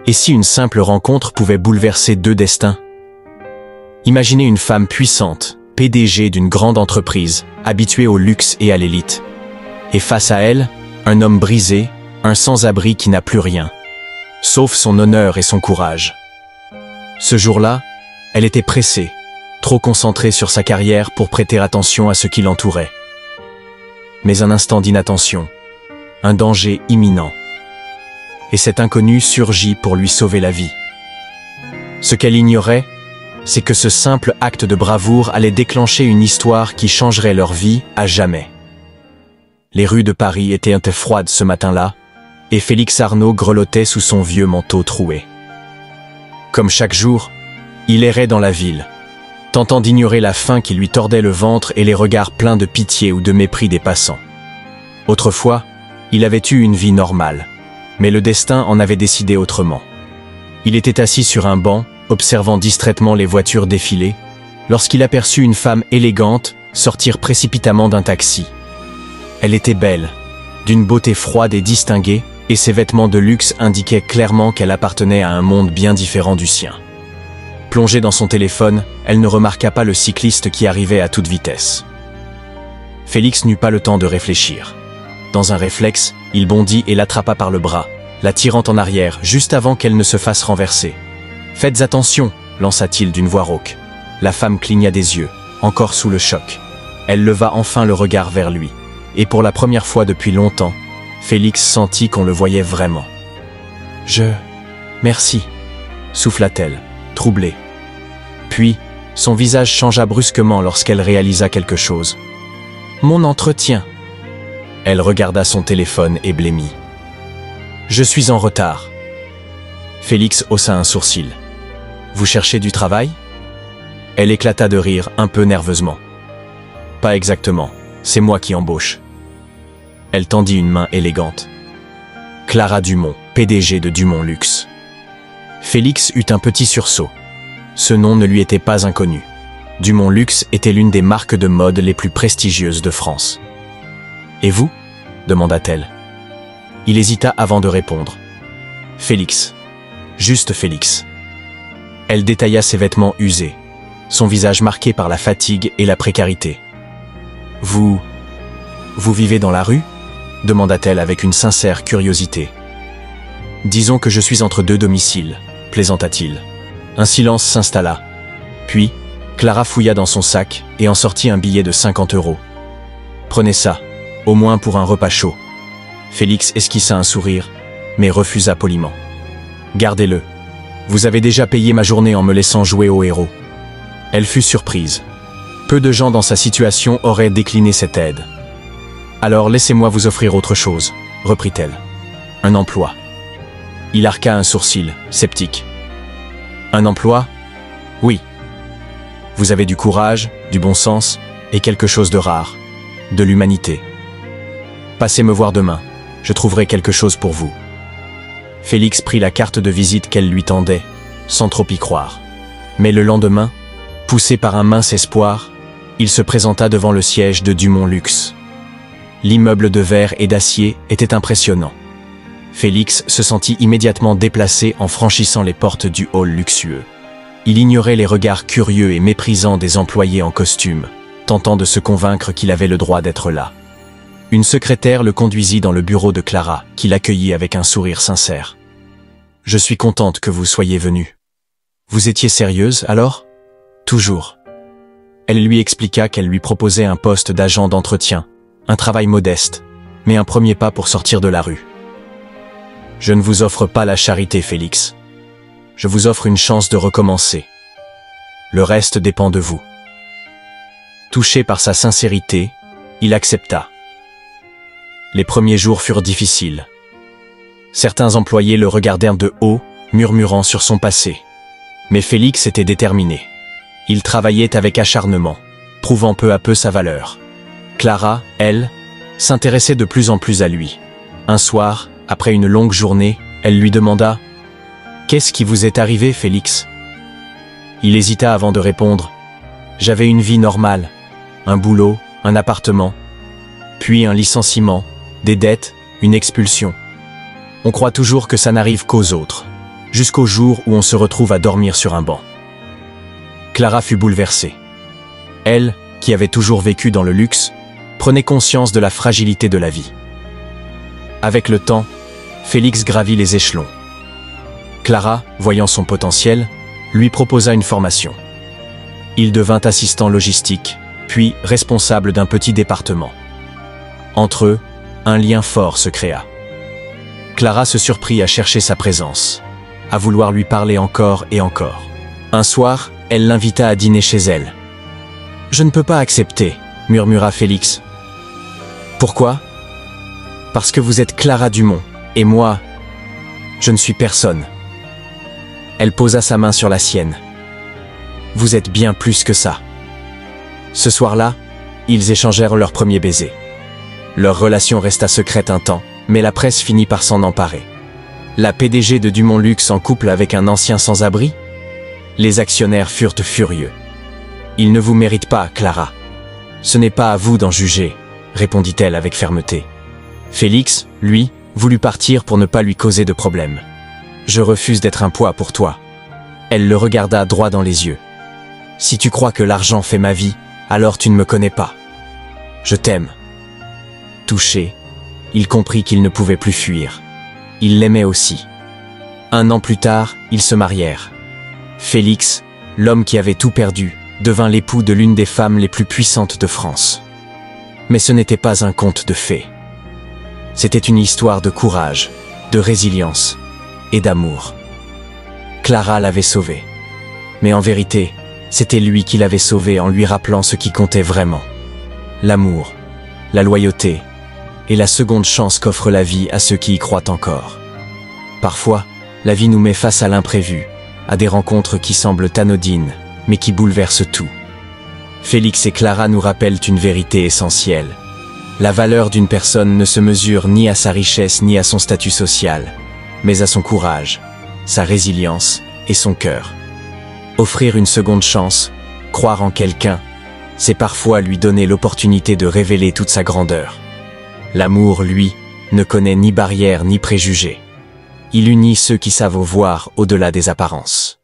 Et si une simple rencontre pouvait bouleverser deux destins? Imaginez une femme puissante, PDG d'une grande entreprise, habituée au luxe et à l'élite. Et face à elle, un homme brisé, un sans-abri qui n'a plus rien, sauf son honneur et son courage. Ce jour-là, elle était pressée, trop concentrée sur sa carrière pour prêter attention à ce qui l'entourait. Mais un instant d'inattention, un danger imminent. Et cet inconnu surgit pour lui sauver la vie. Ce qu'elle ignorait, c'est que ce simple acte de bravoure allait déclencher une histoire qui changerait leur vie à jamais. Les rues de Paris étaient un peu froides ce matin-là, et Félix Arnaud grelottait sous son vieux manteau troué. Comme chaque jour, il errait dans la ville, tentant d'ignorer la faim qui lui tordait le ventre et les regards pleins de pitié ou de mépris des passants. Autrefois, il avait eu une vie normale, mais le destin en avait décidé autrement. Il était assis sur un banc, observant distraitement les voitures défiler, lorsqu'il aperçut une femme élégante sortir précipitamment d'un taxi. Elle était belle, d'une beauté froide et distinguée, et ses vêtements de luxe indiquaient clairement qu'elle appartenait à un monde bien différent du sien. Plongée dans son téléphone, elle ne remarqua pas le cycliste qui arrivait à toute vitesse. Félix n'eut pas le temps de réfléchir. Dans un réflexe, il bondit et l'attrapa par le bras, la tirant en arrière juste avant qu'elle ne se fasse renverser. « Faites attention !» lança-t-il d'une voix rauque. La femme cligna des yeux, encore sous le choc. Elle leva enfin le regard vers lui. Et pour la première fois depuis longtemps, Félix sentit qu'on le voyait vraiment. « Merci !» souffla-t-elle, troublée. Puis, son visage changea brusquement lorsqu'elle réalisa quelque chose. « Mon entretien !» Elle regarda son téléphone et blêmit. « Je suis en retard. » Félix haussa un sourcil. « Vous cherchez du travail ?» Elle éclata de rire un peu nerveusement. « Pas exactement, c'est moi qui embauche. » Elle tendit une main élégante. Clara Dumont, PDG de Dumont Luxe. Félix eut un petit sursaut. Ce nom ne lui était pas inconnu. Dumont Luxe était l'une des marques de mode les plus prestigieuses de France. « Et vous ?» demanda-t-elle. Il hésita avant de répondre. « Félix. Juste Félix. » Elle détailla ses vêtements usés, son visage marqué par la fatigue et la précarité. « Vous vivez dans la rue ?» demanda-t-elle avec une sincère curiosité. « Disons que je suis entre deux domiciles, » plaisanta-t-il. Un silence s'installa. Puis, Clara fouilla dans son sac et en sortit un billet de 50 €. « Prenez ça, au moins pour un repas chaud. » Félix esquissa un sourire, mais refusa poliment. « Gardez-le. Vous avez déjà payé ma journée en me laissant jouer au héros. » Elle fut surprise. Peu de gens dans sa situation auraient décliné cette aide. « Alors laissez-moi vous offrir autre chose, » reprit-elle. « Un emploi. » Il arqua un sourcil, sceptique. « Un emploi ? Oui. Vous avez du courage, du bon sens et quelque chose de rare, de l'humanité. Passez me voir demain, je trouverai quelque chose pour vous. » Félix prit la carte de visite qu'elle lui tendait, sans trop y croire. Mais le lendemain, poussé par un mince espoir, il se présenta devant le siège de Dumont Luxe. L'immeuble de verre et d'acier était impressionnant. Félix se sentit immédiatement déplacé en franchissant les portes du hall luxueux. Il ignorait les regards curieux et méprisants des employés en costume, tentant de se convaincre qu'il avait le droit d'être là. Une secrétaire le conduisit dans le bureau de Clara, qui l'accueillit avec un sourire sincère. « Je suis contente que vous soyez venue. Vous étiez sérieuse, alors ? » « Toujours. » Elle lui expliqua qu'elle lui proposait un poste d'agent d'entretien, un travail modeste, mais un premier pas pour sortir de la rue. « Je ne vous offre pas la charité, Félix. Je vous offre une chance de recommencer. Le reste dépend de vous. » Touché par sa sincérité, il accepta. Les premiers jours furent difficiles. Certains employés le regardèrent de haut, murmurant sur son passé. Mais Félix était déterminé. Il travaillait avec acharnement, prouvant peu à peu sa valeur. Clara, elle, s'intéressait de plus en plus à lui. Un soir, après une longue journée, elle lui demanda « Qu'est-ce qui vous est arrivé, Félix ?» Il hésita avant de répondre « J'avais une vie normale, un boulot, un appartement, puis un licenciement, des dettes, une expulsion. On croit toujours que ça n'arrive qu'aux autres. jusqu'au jour où on se retrouve à dormir sur un banc. Clara fut bouleversée. Elle, qui avait toujours vécu dans le luxe, prenait conscience de la fragilité de la vie. Avec le temps, Félix gravit les échelons. Clara, voyant son potentiel, lui proposa une formation. Il devint assistant logistique, puis responsable d'un petit département. Entre eux, un lien fort se créa. Clara se surprit à chercher sa présence, à vouloir lui parler encore et encore. Un soir, elle l'invita à dîner chez elle. « Je ne peux pas accepter », murmura Félix. « Pourquoi ? » « Parce que vous êtes Clara Dumont, et moi, je ne suis personne. » Elle posa sa main sur la sienne. « Vous êtes bien plus que ça. » Ce soir-là, ils échangèrent leur premier baiser. Leur relation resta secrète un temps, mais la presse finit par s'en emparer. La PDG de Dumont Luxe en couple avec un ancien sans-abri ? Les actionnaires furent furieux. « Il ne vous mérite pas, Clara. Ce n'est pas à vous d'en juger, » répondit-elle avec fermeté. Félix, lui, voulut partir pour ne pas lui causer de problème. « Je refuse d'être un poids pour toi. » Elle le regarda droit dans les yeux. « Si tu crois que l'argent fait ma vie, alors tu ne me connais pas. Je t'aime. » Touché, il comprit qu'il ne pouvait plus fuir. Il l'aimait aussi. 1 an plus tard, ils se marièrent. Félix, l'homme qui avait tout perdu, devint l'époux de l'une des femmes les plus puissantes de France. Mais ce n'était pas un conte de fées. C'était une histoire de courage, de résilience et d'amour. Clara l'avait sauvé. Mais en vérité, c'était lui qui l'avait sauvé en lui rappelant ce qui comptait vraiment. L'amour, la loyauté et la seconde chance qu'offre la vie à ceux qui y croient encore. Parfois, la vie nous met face à l'imprévu, à des rencontres qui semblent anodines, mais qui bouleversent tout. Félix et Clara nous rappellent une vérité essentielle. La valeur d'une personne ne se mesure ni à sa richesse ni à son statut social, mais à son courage, sa résilience et son cœur. Offrir une seconde chance, croire en quelqu'un, c'est parfois lui donner l'opportunité de révéler toute sa grandeur. L'amour, lui, ne connaît ni barrières ni préjugés. Il unit ceux qui savent voir au-delà des apparences.